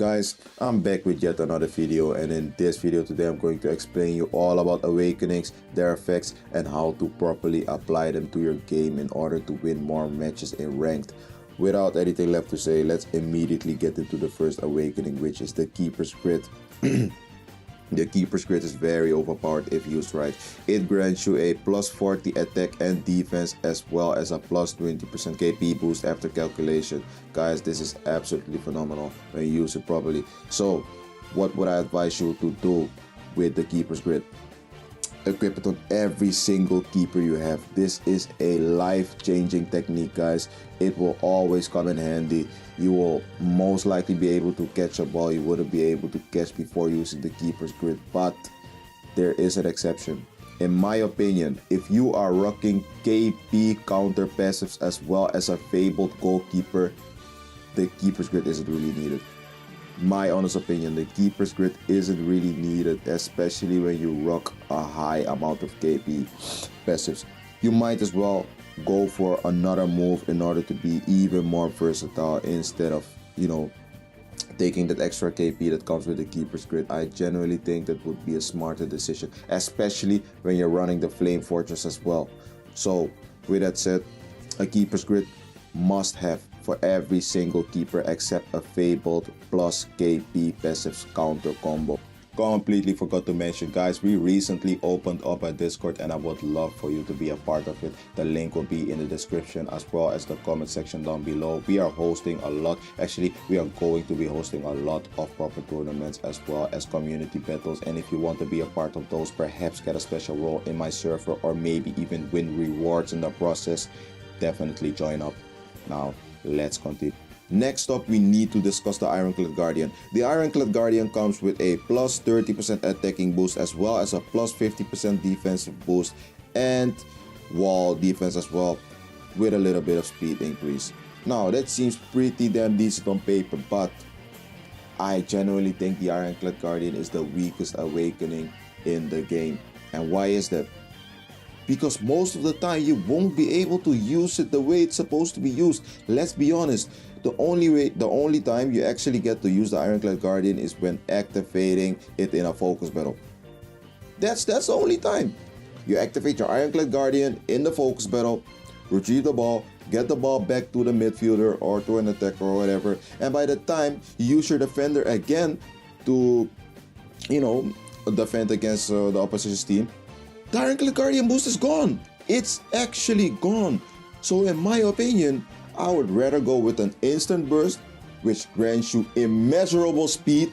Guys, I'm back with yet another video, and in this video today I'm going to explain you all about awakenings, their effects, and how to properly apply them to your game in order to win more matches in ranked. Without anything left to say, let's immediately get into the first awakening, which is the Keeper's Grit. The Keeper's Grit is very overpowered if used right. It grants you a plus 40 attack and defense as well as a plus 20% KP boost after calculation. Guys, this is absolutely phenomenal when you use it properly. So, what would I advise you to do with the Keeper's Grit? Equip it on every single keeper you have. This is a life-changing technique, guys. It will always come in handy. You will most likely be able to catch a ball you wouldn't be able to catch before using the Keeper's Grit, but there is an exception. In my opinion, if you are rocking KP counter passives as well as a fabled goalkeeper, the Keeper's Grit isn't really needed. My honest opinion, the Keeper's Grit isn't really needed, especially when you rock a high amount of KP passives. You might as well go for another move in order to be even more versatile instead of, taking that extra KP that comes with the Keeper's Grit. I genuinely think that would be a smarter decision, especially when you're running the Flame Fortress as well. So, with that said, a Keeper's Grit must have for every single keeper except a fabled plus KP passives counter combo. Completely forgot to mention, guys, we recently opened up a Discord and I would love for you to be a part of it. The link will be in the description as well as the comment section down below. We are hosting a lot, actually we are going to be hosting a lot of proper tournaments as well as community battles, and if you want to be a part of those, perhaps get a special role in my server or maybe even win rewards in the process, definitely join up. Now let's continue. Next up, we need to discuss the Ironclad Guardian. The Ironclad Guardian comes with a plus 30% attacking boost as well as a plus 50% defensive boost and wall defense as well, with a little bit of speed increase. Now that seems pretty damn decent on paper, but I genuinely think the Ironclad Guardian is the weakest awakening in the game. And why is that? Because most of the time you won't be able to use it the way it's supposed to be used. Let's be honest, the only time you actually get to use the Ironclad Guardian is when activating it in a focus battle. That's the only time. You activate your Ironclad Guardian in the focus battle, retrieve the ball, get the ball back to the midfielder or to an attacker or whatever, and by the time you use your defender again to, defend against the opposition's team, the Ironclad Guardian boost is gone. It's actually gone. So in my opinion, I would rather go with an instant burst, which grants you immeasurable speed,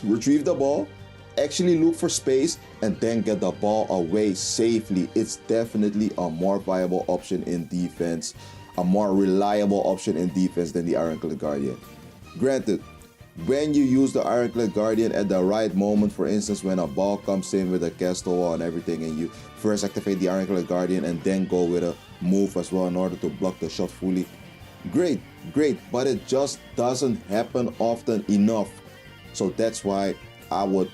retrieve the ball, actually look for space, and then get the ball away safely. It's definitely a more viable option in defense, a more reliable option in defense than the Ironclad Guardian. Granted, when you use the Ironclad Guardian at the right moment, for instance when a ball comes in with a castle wall and everything, and you first activate the Ironclad Guardian and then go with a move as well in order to block the shot fully, great, but it just doesn't happen often enough. So that's why I would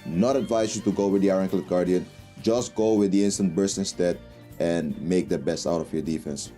not advise you to go with the Ironclad Guardian. Just go with the instant burst instead and make the best out of your defense.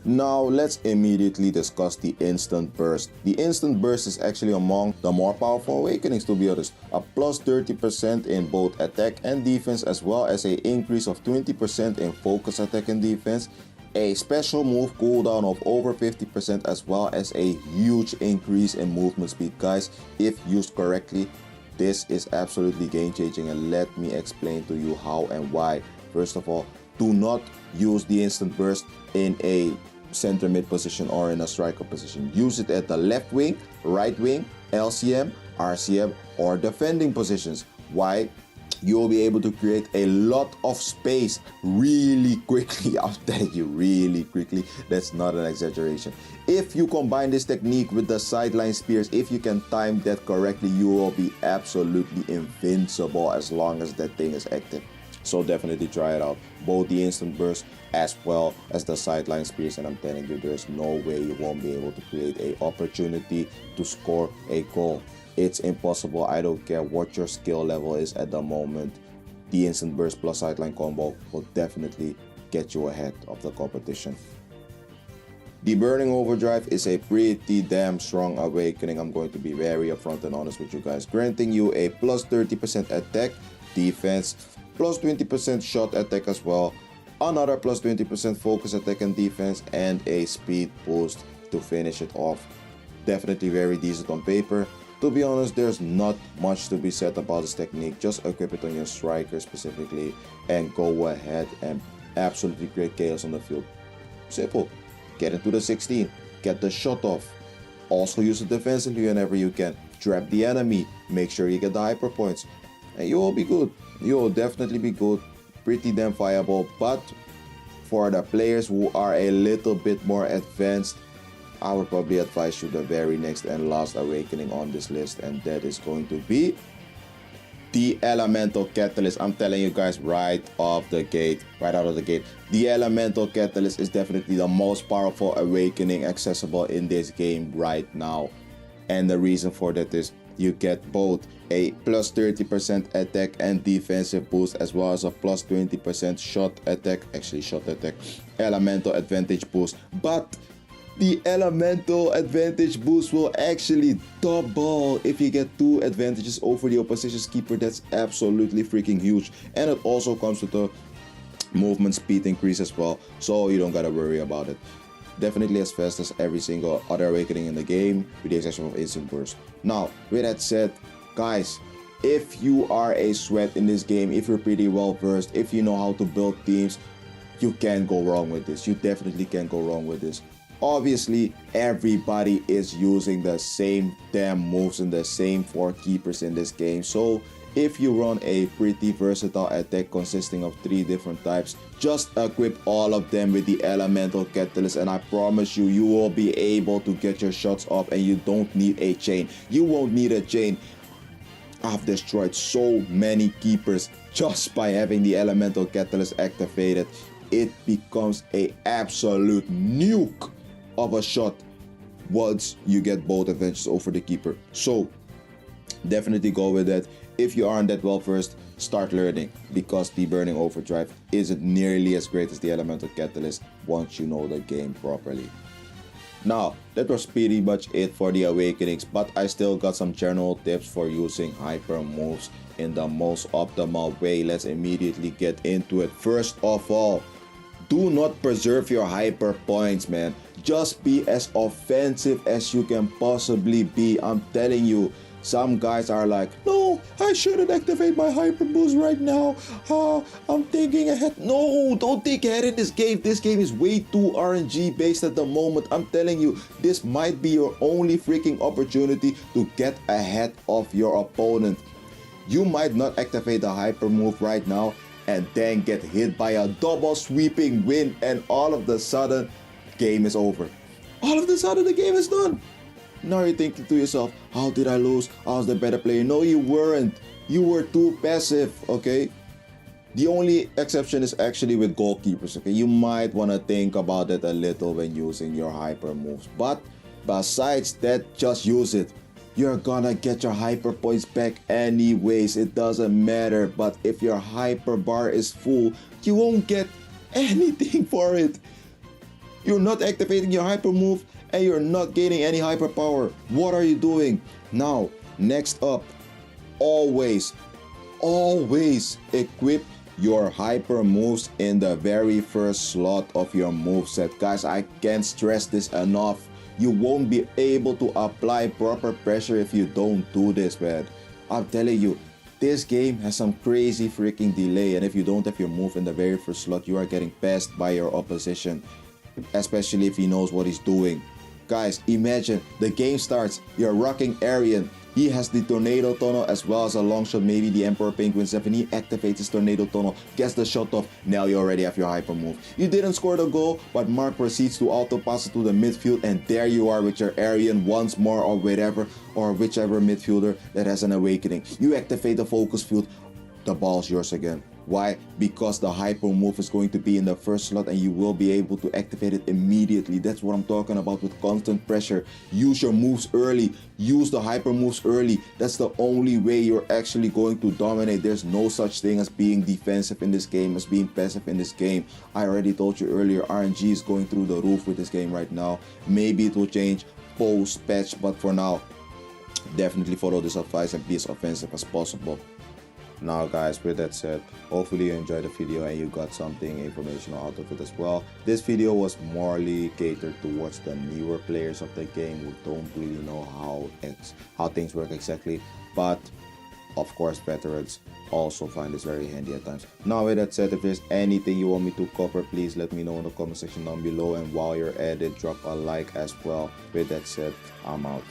Now let's immediately discuss the instant burst. The instant burst is actually among the more powerful awakenings, to be honest. A plus 30% in both attack and defense, as well as an increase of 20% in focus attack and defense, a special move cooldown of over 50%, as well as a huge increase in movement speed. Guys, if used correctly, this is absolutely game changing, and let me explain to you how and why. First of all, do not use the instant burst in a center mid position or in a striker position. Use it at the left wing, right wing, LCM, RCM, or defending positions. Why? You will be able to create a lot of space really quickly. I'll tell you, really quickly. That's not an exaggeration. If you combine this technique with the sideline spears, if you can time that correctly, you will be absolutely invincible as long as that thing is active. So definitely try it out, both the instant burst as well as the sideline spears, and I'm telling you, there's no way you won't be able to create an opportunity to score a goal. It's impossible. I don't care what your skill level is at the moment. The instant burst plus sideline combo will definitely get you ahead of the competition. The Burning Overdrive is a pretty damn strong awakening. I'm going to be very upfront and honest with you guys. Granting you a plus 30% attack, defense, plus 20% shot attack as well, another plus 20% focus attack and defense, and a speed boost to finish it off. Definitely very decent on paper. To be honest, there's not much to be said about this technique. Just equip it on your striker specifically and go ahead and absolutely create chaos on the field. Simple. Get into the 16, get the shot off. Also use it defensively whenever you can. Trap the enemy, make sure you get the hyper points, and you will be good. You will definitely be good. Pretty damn viable, but for the players who are a little bit more advanced, I would probably advise you the very next and last awakening on this list, and that is going to be the Elemental Catalyst. I'm telling you guys right out of the gate, the Elemental Catalyst is definitely the most powerful awakening accessible in this game right now. And the reason for that is you get both a plus 30% attack and defensive boost, as well as a plus 20% shot attack, elemental advantage boost. But the elemental advantage boost will actually double if you get 2 advantages over the opposition's keeper. That's absolutely freaking huge. And it also comes with a movement speed increase as well, so you don't gotta worry about it. Definitely as fast as every single other awakening in the game, with the exception of instant burst. Now, with that said, guys, if you are a sweat in this game, if you're pretty well versed, if you know how to build teams, you can't go wrong with this. You definitely can't go wrong with this. Obviously, everybody is using the same damn moves and the same 4 keepers in this game. So if you run a pretty versatile attack consisting of 3 different types, just equip all of them with the Elemental Catalyst, and I promise you, you will be able to get your shots off, and you don't need a chain. You won't need a chain. I've destroyed so many keepers just by having the Elemental Catalyst activated. It becomes a absolute nuke of a shot once you get both advantages over the keeper. So definitely go with that. If you aren't that well versed, start learning, because the Burning Overdrive isn't nearly as great as the Elemental Catalyst once you know the game properly. Now, that was pretty much it for the awakenings, but I still got some general tips for using hyper moves in the most optimal way. Let's immediately get into it. First of all, do not preserve your hyper points, man. Just be as offensive as you can possibly be. I'm telling you, some guys are like, no, I shouldn't activate my hyper boost right now. I'm thinking ahead. No, don't think ahead in this game. This game is way too RNG based at the moment. I'm telling you, this might be your only freaking opportunity to get ahead of your opponent. You might not activate the hyper move right now and then get hit by a double sweeping wind, and all of the sudden, game is over. All of the sudden, the game is done. Now you're thinking to yourself, how did I lose? I was the better player. No, you weren't. You were too passive, okay? The only exception is actually with goalkeepers, okay? You might want to think about it a little when using your hyper moves. But besides that, just use it. You're gonna get your hyper points back anyways. It doesn't matter. But if your hyper bar is full, you won't get anything for it. You're not activating your hyper move, and you're not gaining any hyper power. What are you doing? Now, next up, always equip your hyper moves in the very first slot of your moveset. Guys, I can't stress this enough. You won't be able to apply proper pressure if you don't do this, man. I'm telling you, this game has some crazy freaking delay, and if you don't have your move in the very first slot, you are getting passed by your opposition, especially if he knows what he's doing. Guys, imagine the game starts, you're rocking Arian. He has the Tornado Tunnel as well as a long shot, maybe the Emperor Penguin 7. He activates his Tornado Tunnel, gets the shot off. Now you already have your hyper move. You didn't score the goal, but Mark proceeds to auto pass it to the midfield, and there you are with your Arian once more, or whichever midfielder that has an awakening. You activate the focus field, the ball's yours again. Why? Because the hyper move is going to be in the first slot and you will be able to activate it immediately. That's what I'm talking about with constant pressure. Use your moves early. Use the hyper moves early. That's the only way you're actually going to dominate. There's no such thing as being defensive in this game, as being passive in this game. I already told you earlier, RNG is going through the roof with this game right now. Maybe it will change post-patch, but for now, definitely follow this advice and be as offensive as possible. Now guys, with that said, hopefully you enjoyed the video and you got something informational out of it as well. This video was morely catered towards the newer players of the game who don't really know how things work exactly, but of course veterans also find this very handy at times. Now with that said, if there's anything you want me to cover, please let me know in the comment section down below, and while you're at it, drop a like as well. With that said, I'm out.